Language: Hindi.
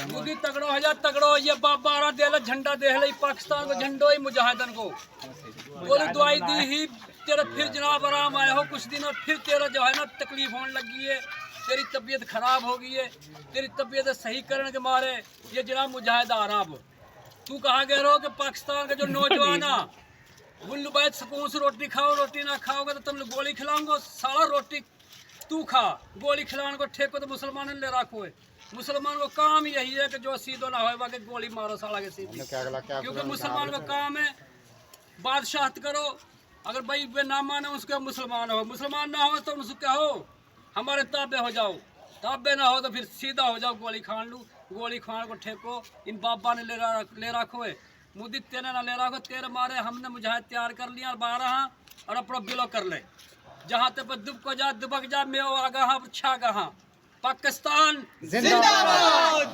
मोदी तगड़ो हो जा तगड़ो ये बारह दे झंडा दे ले पाकिस्तान को झंडो ही मुजाहिदन को बोले दवाई दी ही तेरा फिर जनाब आराम आया हो कुछ दिन और फिर तेरा जो है ना तकलीफ होने लगी है, तेरी तबीयत खराब हो गई है, तेरी तबीयत सही करने के मारे ये जनाब मुजाहिद आराम। तू कहा गया रहो कि पाकिस्तान का जो नौजवान बुल्लू भाई सुकून से रोटी खाओ, रोटी ना खाओगे तो तुम लोग गोली खिलाऊंगा, सारा रोटी तू खा, गोली खिलाने को ठेको तो मुसलमान ले रखो है। मुसलमान को काम यही है कि जो सीधो ना हो बाकी गोली मारो साला के सीधे, क्योंकि मुसलमान का काम है बादशाहत करो। अगर भाई वे ना माने उसके मुसलमान हो, मुसलमान ना हो तो उसको कहो हमारे ताबे हो जाओ, ताबे ना हो तो फिर सीधा हो जाओ, गोली खान लूँ, गोली खान को ठेको। इन बाबा ने ले रखो है, मोदी तेने ना ले रखो, तेरे मारे हमने मुजाहिद तैयार कर लिया 12 और अपना बिलो कर ले, जहाँ ते पर दुब को जा दुबक जा मैं आगा हाँ अच्छा कहा पाकिस्तान जिंदाबाद।